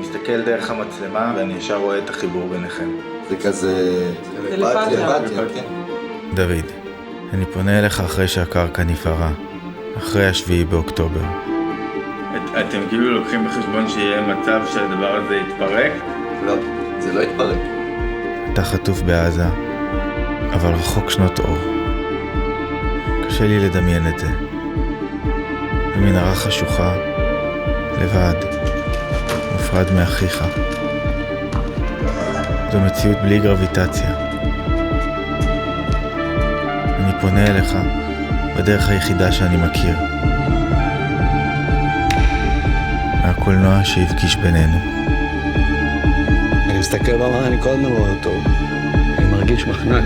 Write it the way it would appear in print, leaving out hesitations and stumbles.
מסתכל דרך המצלמה ואני ישר רואה את החיבור ביניכם. זה כזה... טלפתיה. כן. דוד, אני פונה אליך אחרי שהקרקע נפערה, אחרי השביעי באוקטובר. אתם כאילו לוקחים בחשבון שיהיה מצב שהדבר הזה יתפרק? לא, זה לא יתפרק. אתה חטוף בעזה, אבל רחוק שנות אור. קשה לי לדמיין את זה. במנהרה חשוכה, לבד, מופרד מאחיך. זו מציאות בלי גרביטציה. אני פונה אליך בדרך היחידה שאני מכיר. מהקולנוע שהפגיש בינינו. אני מסתכל במראה, אני כל הזמן רואה אותו. אני מרגיש מחנק.